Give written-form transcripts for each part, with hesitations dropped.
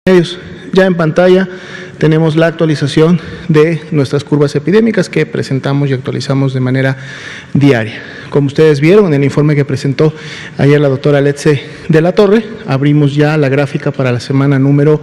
medios. Ya en pantalla tenemos la actualización de nuestras curvas epidémicas que presentamos y actualizamos de manera diaria. Como ustedes vieron en el informe que presentó ayer la doctora Letze de la Torre, abrimos ya la gráfica para la semana número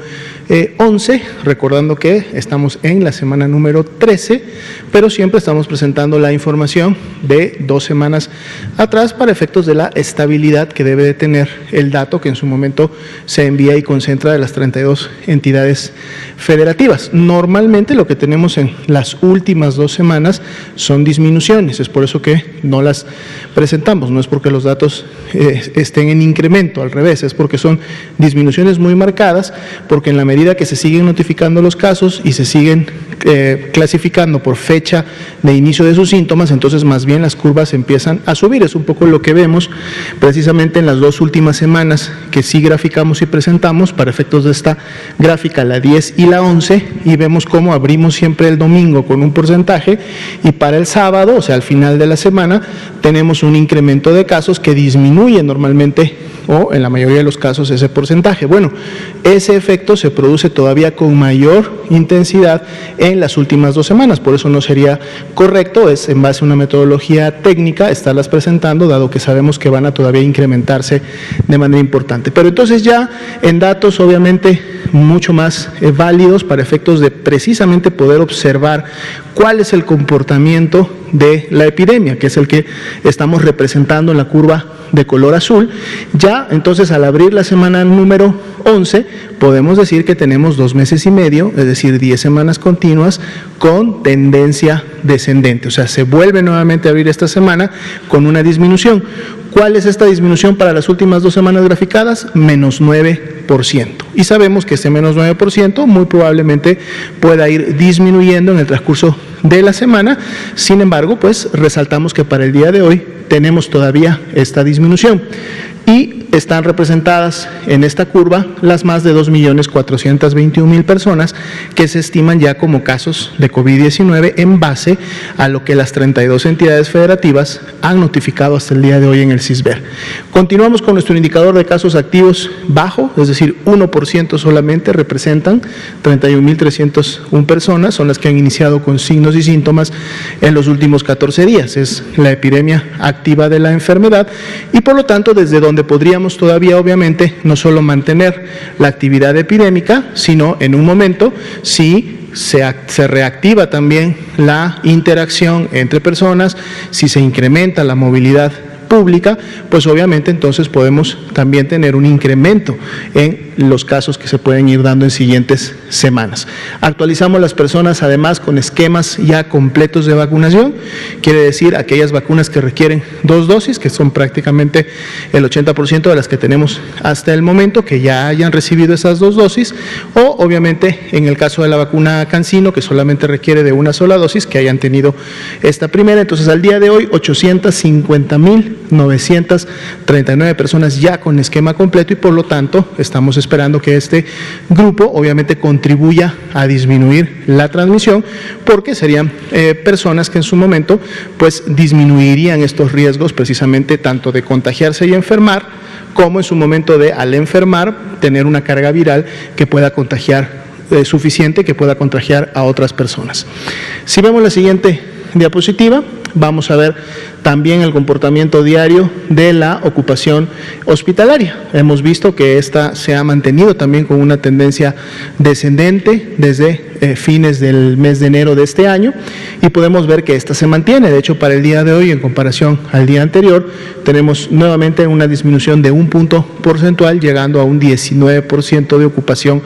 11, recordando que estamos en la semana número 13, pero siempre estamos presentando la información de 2 semanas atrás para efectos de la estabilidad que debe de tener el dato que en su momento se envía y concentra de las 32 entidades federativas. Normalmente lo que tenemos en las últimas 2 semanas son disminuciones, es por eso que no las presentamos, no es porque los datos estén en incremento, al revés, es porque son disminuciones muy marcadas, porque en la medida que se siguen notificando los casos y se siguen clasificando por fecha de inicio de sus síntomas, entonces más bien las curvas empiezan a subir. Es un poco lo que vemos precisamente en las 2 últimas semanas que sí graficamos y presentamos para efectos de esta gráfica, la 10 y la 11, y vemos cómo abrimos siempre el domingo con un porcentaje y para el sábado, o sea al final de la semana, tenemos un incremento de casos que disminuye normalmente o en la mayoría de los casos ese porcentaje. Bueno, ese efecto se produce todavía con mayor intensidad en las últimas 2 semanas, por eso no sería correcto, es en base a una metodología técnica estarlas presentando, dado que sabemos que van a todavía incrementarse de manera importante. Pero entonces ya en datos obviamente mucho más válidos para efectos de precisamente poder observar cuál es el comportamiento de la epidemia, que es el que estamos representando en la curva de color azul. Ya entonces al abrir la semana número 11 podemos decir que tenemos 2 meses y medio, es decir 10 semanas continuas con tendencia descendente, o sea se vuelve nuevamente a abrir esta semana con una disminución. ¿Cuál es esta disminución para las últimas 2 semanas graficadas? Menos 9%. Y sabemos que ese menos 9% muy probablemente pueda ir disminuyendo en el transcurso de la semana. Sin embargo, pues resaltamos que para el día de hoy tenemos todavía esta disminución. Y están representadas en esta curva las más de 2.421.000 personas que se estiman ya como casos de COVID-19 en base a lo que las 32 entidades federativas han notificado hasta el día de hoy en el CISBER. Continuamos con nuestro indicador de casos activos bajo, es decir, 1% solamente representan 31.301 personas, son las que han iniciado con signos y síntomas en los últimos 14 días. Es la epidemia activa de la enfermedad y por lo tanto desde donde podríamos todavía obviamente no solo mantener la actividad epidémica, sino en un momento si se reactiva también la interacción entre personas, si se incrementa la movilidad pública, pues obviamente entonces podemos también tener un incremento en los casos que se pueden ir dando en siguientes semanas. Actualizamos las personas además con esquemas ya completos de vacunación, quiere decir aquellas vacunas que requieren 2 dosis, que son prácticamente el 80% de las que tenemos hasta el momento, que ya hayan recibido esas 2 dosis, o obviamente en el caso de la vacuna CanSino, que solamente requiere de una sola dosis, que hayan tenido esta primera. Entonces al día de hoy 850.939 personas ya con esquema completo y por lo tanto estamos esperando que este grupo obviamente contribuya a disminuir la transmisión, porque serían personas que en su momento pues disminuirían estos riesgos precisamente tanto de contagiarse y enfermar, como en su momento de al enfermar tener una carga viral que pueda contagiar suficiente, que pueda contagiar a otras personas. Si vemos la siguiente diapositiva, vamos a ver también el comportamiento diario de la ocupación hospitalaria. Hemos visto que esta se ha mantenido también con una tendencia descendente desde fines del mes de enero de este año y podemos ver que esta se mantiene. De hecho, para el día de hoy, en comparación al día anterior, tenemos nuevamente una disminución de 1 punto porcentual, llegando a un 19% de ocupación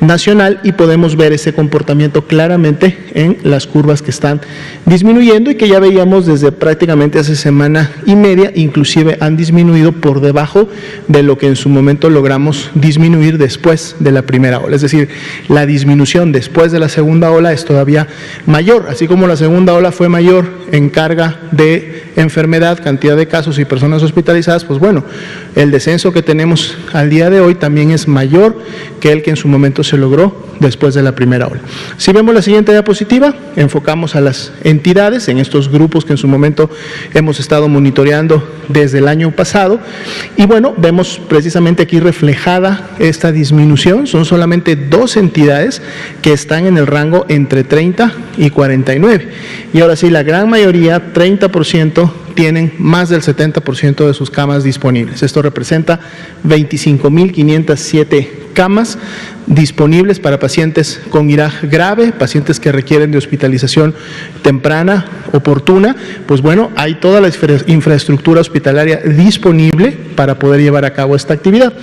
nacional y podemos ver ese comportamiento claramente en las curvas que están disminuyendo y que ya veíamos desde prácticamente hace semana y media, inclusive han disminuido por debajo de lo que en su momento logramos disminuir después de la primera ola. Es decir, la disminución después de la segunda ola es todavía mayor, así como la segunda ola fue mayor en carga de enfermedad, cantidad de casos y personas hospitalizadas, pues bueno, el descenso que tenemos al día de hoy también es mayor que el que en su momento se logró después de la primera ola. Si vemos la siguiente diapositiva, enfocamos a las entidades en estos grupos que en su momento hemos estado monitoreando desde el año pasado, y bueno, vemos precisamente aquí reflejada esta disminución. Son solamente 2 entidades que están en el rango entre 30 y 49, y ahora sí, la gran mayoría, 30%, tienen más del 70% de sus camas disponibles. Esto representa 25.507 camas disponibles para pacientes con IRAG grave, pacientes que requieren de hospitalización temprana, oportuna. Pues bueno, hay toda la infraestructura hospitalaria disponible para poder llevar a cabo esta actividad.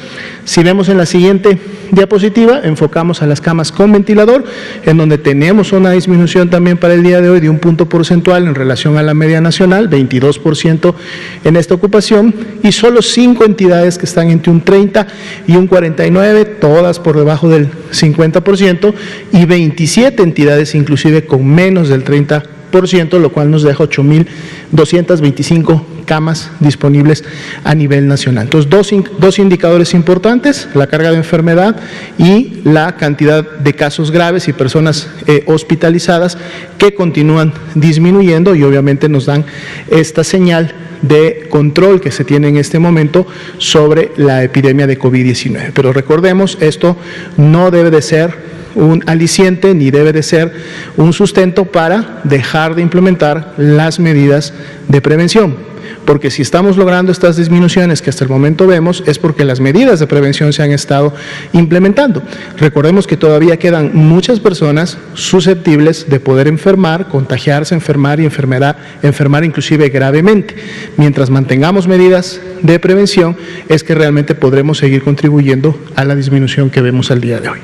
Si vemos en la siguiente diapositiva, enfocamos a las camas con ventilador, en donde tenemos una disminución también para el día de hoy de un punto porcentual en relación a la media nacional, 22% en esta ocupación, y solo 5 entidades que están entre un 30 y un 49, todas por debajo del 50%, y 27 entidades inclusive con menos del 30%, lo cual nos deja 8.225 camas disponibles a nivel nacional. Entonces, dos indicadores importantes: la carga de enfermedad y la cantidad de casos graves y personas hospitalizadas, que continúan disminuyendo, y obviamente nos dan esta señal de control que se tiene en este momento sobre la epidemia de COVID-19. Pero recordemos, esto no debe de ser un aliciente ni debe de ser un sustento para dejar de implementar las medidas de prevención, porque si estamos logrando estas disminuciones que hasta el momento vemos, es porque las medidas de prevención se han estado implementando. Recordemos que todavía quedan muchas personas susceptibles de poder enfermar, contagiarse, enfermar y enfermar inclusive gravemente. Mientras mantengamos medidas de prevención, es que realmente podremos seguir contribuyendo a la disminución que vemos al día de hoy.